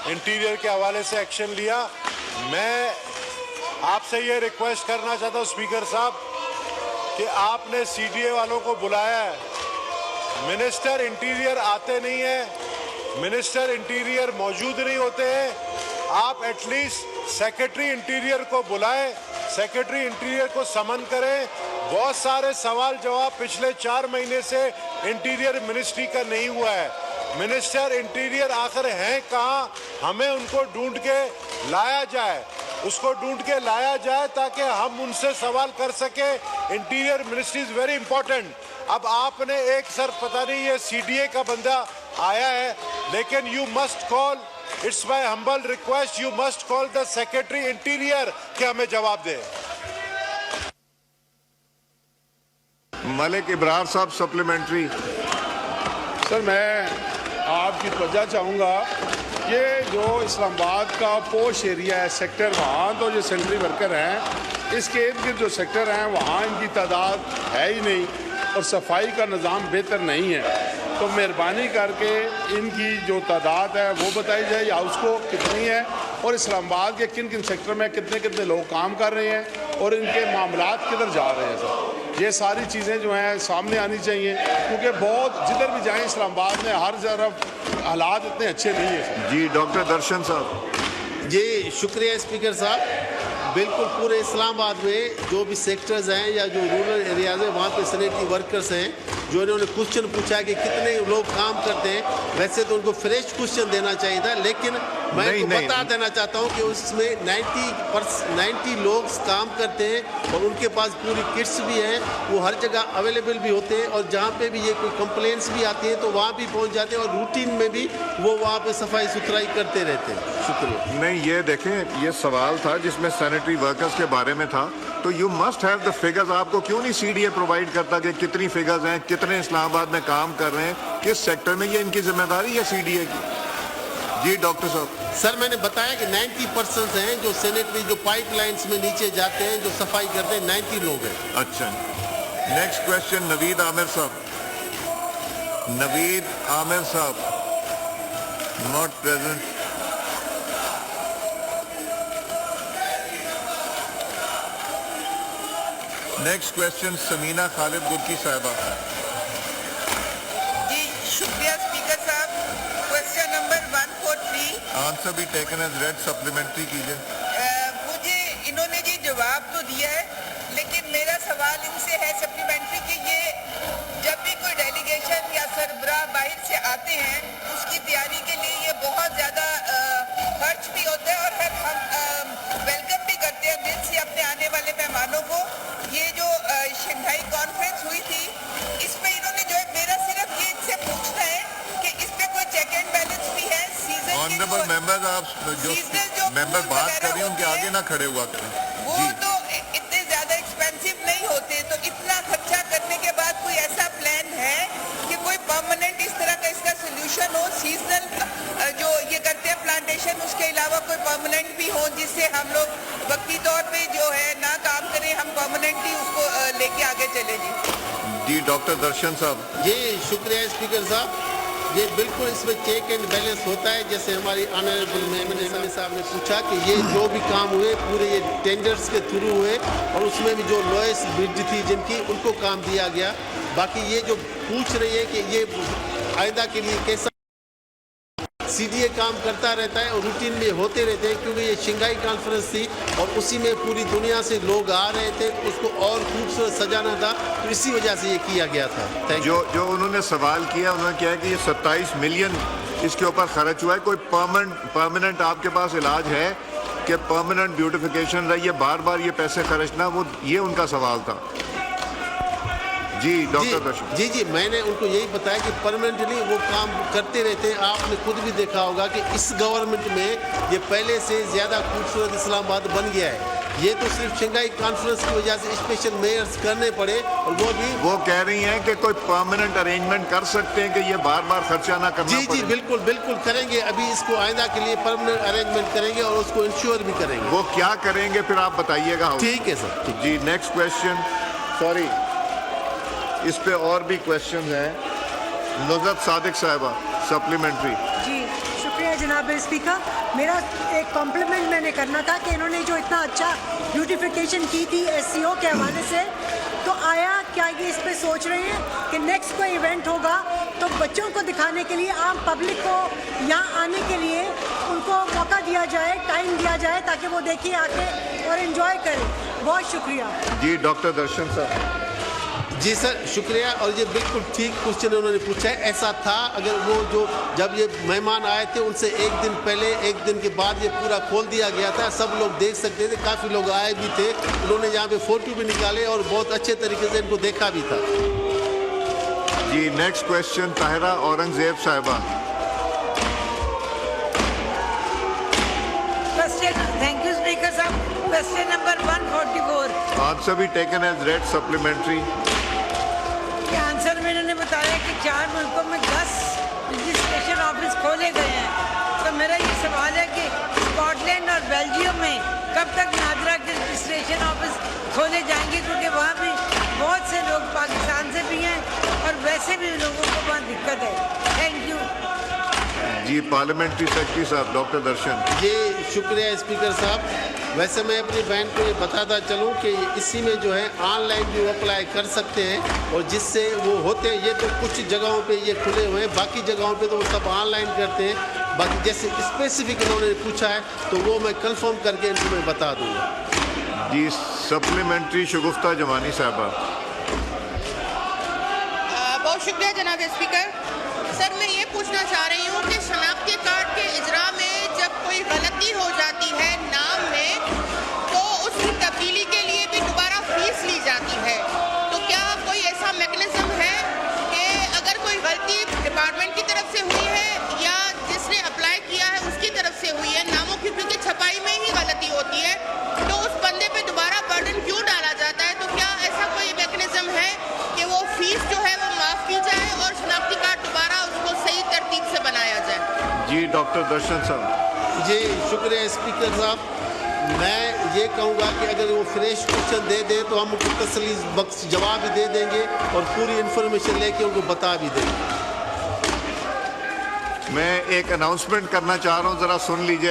Interior के हवाले से एक्शन लिया। मैं आपसे ये रिक्वेस्ट करना चाहता हूँ स्पीकर साहब कि आपने सीडीए वालों को बुलाया है, मिनिस्टर इंटीरियर आते नहीं है, मिनिस्टर इंटीरियर मौजूद नहीं होते हैं, आप एटलीस्ट सेक्रेटरी इंटीरियर को बुलाएं, सेक्रेटरी इंटीरियर को समन करें। बहुत सारे सवाल जवाब पिछले 4 महीने से इंटीरियर मिनिस्ट्री का नहीं हुआ है। मिनिस्टर इंटीरियर आखिर हैं कहाँ, हमें उनको ढूंढ के लाया जाए, उसको ढूंढ के लाया जाए ताकि हम उनसे सवाल कर सके। Interior ministry is very important. अब आपने एक सर पता नहीं ये सीडीए का बंदा आया है, लेकिन you must call, it's my humble request, you must call the secretary interior कि हमें जवाब दे। मलिक इब्रार साहब सप्लीमेंट्री। सर मैं आपकी तवज्जो चाहूँगा, ये जो इस्लामाबाद का पोश एरिया है सेक्टर, वहाँ तो जो सेंट्री वर्कर हैं इसके इर्द गिर्द जो सेक्टर हैं वहाँ इनकी तादाद है ही नहीं और सफाई का निज़ाम बेहतर नहीं है। तो मेहरबानी करके इनकी जो तादाद है वो बताई जाए, या उसको कितनी है और इस्लामाबाद के किन किन सेक्टर में कितने कितने लोग काम कर रहे हैं और इनके मामलात किधर जा रहे हैं। सर ये सारी चीज़ें जो हैं सामने आनी चाहिए, क्योंकि बहुत जिधर भी जाएं इस्लामाबाद में हर तरफ हालात इतने अच्छे नहीं हैं। जी डॉक्टर दर्शन साहब। जी शुक्रिया स्पीकर साहब। बिल्कुल पूरे इस्लामाबाद में जो भी सेक्टर्स हैं या जो रूरल एरियाज है वहाँ पे सैनिटरी वर्कर्स हैं, जो इन्होंने क्वेश्चन पूछा कि कितने लोग काम करते हैं, वैसे तो उनको फ्रेश क्वेश्चन देना चाहिए था, लेकिन मैं उनको बता देना चाहता हूँ कि उसमें 90 लोग काम करते हैं और उनके पास पूरी किट्स भी हैं, वो हर जगह अवेलेबल भी होते हैं और जहाँ पे भी ये कोई कंप्लेंट्स भी आती हैं तो वहाँ भी पहुँच जाते हैं और रूटीन में भी वो वहाँ पे सफाई सुथराई करते रहते हैं। शुक्रिया। नहीं ये देखें, ये सवाल था जिसमें सैनिटरी वर्कर्स के बारे में था, तो you must have the figures. आपको क्यों नहीं सीडीए प्रोवाइड करता कि कितनी फिगर्स हैं, कितने इस्लामाबाद में काम कर रहे हैं, किस सेक्टर में, ये इनकी जिम्मेदारी है सीडीए की। जी डॉक्टर साहब। सर मैंने बताया कि 90% हैं जो सैनिटरी जो पाइपलाइंस में नीचे जाते हैं जो सफाई करते हैं, 90 लोग हैं। अच्छा नेक्स्ट क्वेश्चन नवीद आमिर साहब। नवीद आमिर साहब not present. Next question Sameena Khalid Gurki साहिबा। जी शुक्रिया स्पीकर साहब। Question number 143। आंसर भी टेकन एज रेड, सप्लीमेंट्री कीजिए। मुझे इन्होंने जी जवाब तो दिया है, लेकिन मेरा सवाल इनसे है सप्लीमेंट्री कि ये जब भी कोई डेलीगेशन या सरबराह बाहर से आते हैं उसकी तैयारी के लिए ये बहुत ज़्यादा खर्च भी होता है और हम वेलकम भी करते हैं दिल से अपने आने वाले मेहमानों को। ये जो शंघाई कॉन्फ्रेंस हुई थी इसमें इन्होंने जो है, मेरा सिर्फ ये इनसे पूछना है कि इस पे कोई चेक एंड बैलेंस भी है। सीजन ऑनरेबल मेंबर्स, आप जो मेंबर बात कर रहे हैं उनके आगे ना खड़े हुआ करें। वो तो इतने ज्यादा एक्सपेंसिव नहीं होते, तो इतना खर्चा करने के बाद कोई ऐसा प्लान है कि कोई परमानेंट इस तरह का इसका सोल्यूशन हो? सीजनल जो ये करते हैं प्लांटेशन, उसके अलावा कोई परमानेंट भी हो जिससे हम लोग वक्ती तौर पे जो है ना काम करें, हम परमानेंटली उसको लेके आगे चले। जी डॉक्टर दर्शन साहब। जी शुक्रिया स्पीकर साहब। ये बिल्कुल इसमें चेक एंड बैलेंस होता है, जैसे हमारी ऑनरेबल मेमन साहब ने पूछा कि ये जो भी काम हुए पूरे ये टेंडर्स के थ्रू हुए और उसमें भी जो लोएस्ट बिड थी जिनकी, उनको काम दिया गया। बाकी ये जो पूछ रही है कि ये आइंदा के लिए कैसा सीडीए काम करता रहता है और रूटीन में होते रहते हैं, क्योंकि ये शंघाई कॉन्फ्रेंस थी और उसी में पूरी दुनिया से लोग आ रहे थे, उसको और खूबसूरत सजाना था, तो इसी वजह से ये किया गया था। जो उन्होंने सवाल किया, उन्होंने किया कि ये 27 मिलियन इसके ऊपर खर्च हुआ है, कोई परमानेंट आपके पास इलाज है कि परमानेंट ब्यूटिफिकेशन रही है, बार बार ये पैसे खर्चना, वो ये उनका सवाल था। जी डॉक्टर दर्शन। जी मैंने उनको यही बताया कि परमानेंटली वो काम करते रहते हैं। आपने खुद भी देखा होगा कि इस गवर्नमेंट में ये पहले से ज़्यादा खूबसूरत इस्लामाबाद बन गया है। ये तो सिर्फ शंघाई कॉन्फ्रेंस की वजह से स्पेशल मेयर्स करने पड़े, और वो कह रही हैं कि कोई परमानेंट अरेंजमेंट कर सकते हैं कि ये बार बार खर्चा ना करना पड़े। जी बिल्कुल करेंगे। अभी इसको आइंदा के लिए परमानेंट अरेंजमेंट करेंगे और उसको इंश्योर भी करेंगे। वो क्या करेंगे फिर आप बताइएगा। ठीक है सर। जी नेक्स्ट क्वेश्चन, सॉरी इस पे और भी क्वेश्चन हैं। नुज़रत सादिक साहिबा सप्लीमेंट्री। जी शुक्रिया जनाब स्पीकर। मेरा एक कॉम्प्लीमेंट मैंने करना था कि इन्होंने जो इतना अच्छा ब्यूटिफिकेशन की थी SCO के हवाले से, तो आया क्या ये इस पे सोच रहे हैं कि नेक्स्ट कोई इवेंट होगा तो बच्चों को दिखाने के लिए, आम पब्लिक को यहाँ आने के लिए उनको मौका दिया जाए, टाइम दिया जाए, ताकि वो देखिए आके और इन्जॉय करें। बहुत शुक्रिया जी। डॉक्टर दर्शन साहब। जी सर, शुक्रिया। और ये बिल्कुल ठीक क्वेश्चन उन्होंने पूछा है। ऐसा था, अगर वो जो जब ये मेहमान आए थे उनसे एक दिन पहले, एक दिन के बाद ये पूरा खोल दिया गया था, सब लोग देख सकते थे, काफ़ी लोग आए भी थे, उन्होंने यहाँ पे फोटो भी निकाले और बहुत अच्छे तरीके से इनको देखा भी था। जी। नेक्स्ट क्वेश्चन ताहिरा औरंगजेब साहिबा। थैंक यू स्पीकर साहब। Question number 144। आंसर भी टेकन एज रेड सप्लीमेंट्री। के आंसर में इन्होंने बताया कि 4 मुल्कों में 10 रजिस्ट्रेशन ऑफिस खोले गए हैं। तो मेरा ये सवाल है कि स्कॉटलैंड और बेल्जियम में कब तक नादरा के रजिस्ट्रेशन ऑफिस खोले जाएंगे, क्योंकि वहाँ भी बहुत से लोग पाकिस्तान से भी हैं और वैसे भी लोगों को वहाँ दिक्कत है। Thank you ji. Parliamentary secretary साहब डॉक्टर दर्शन। जी शुक्रिया स्पीकर साहब। वैसे मैं अपनी बहन को ये बताता चलूँ कि इसी में जो है ऑनलाइन भी वो अप्लाई कर सकते हैं, और जिससे वो होते हैं, ये तो कुछ जगहों पे ये खुले हुए हैं, बाकी जगहों पे तो वो सब ऑनलाइन करते हैं। बाकी जैसे स्पेसिफिक इन्होंने पूछा है तो वो मैं कंफर्म करके इनको मैं बता दूँगा। जी। सप्लीमेंट्री शगुफ्ता जमानी साहबा। बहुत शुक्रिया जनाब स्पीकर। सर, मैं ये पूछना चाह रही हूँ कि शनाख्ती कार्ड के इजरा में जब कोई गलती हो जाती है नाम में, तो उसकी तब्दीली के लिए भी दोबारा फीस ली जाती है। तो क्या कोई ऐसा मैकेनिज्म है कि अगर कोई गलती डिपार्टमेंट की तरफ से हुई है या जिसने अप्लाई किया है उसकी तरफ से हुई है, नामों की क्योंकि छपाई में ही गलती होती है, तो उस बंदे पे दोबारा बर्डन क्यों डाला जाता है? तो क्या ऐसा कोई मैकेनिज्म है कि वो फीस जो है वो माफ़ की जाए और शनाख्ती कार्ड दोबारा उसको सही तरतीब से बनाया जाए? जी। डॉक्टर दर्शन साहब। जी शुक्रिया स्पीकर साहब। मैं ये कहूँगा कि अगर वो फ्रेश क्वेश्चन दे दे तो हम उनको तसल्ली बख्श जवाब भी दे देंगे और पूरी इन्फॉर्मेशन लेके उनको बता भी देंगे। मैं एक अनाउंसमेंट करना चाह रहा हूँ, ज़रा सुन लीजिए।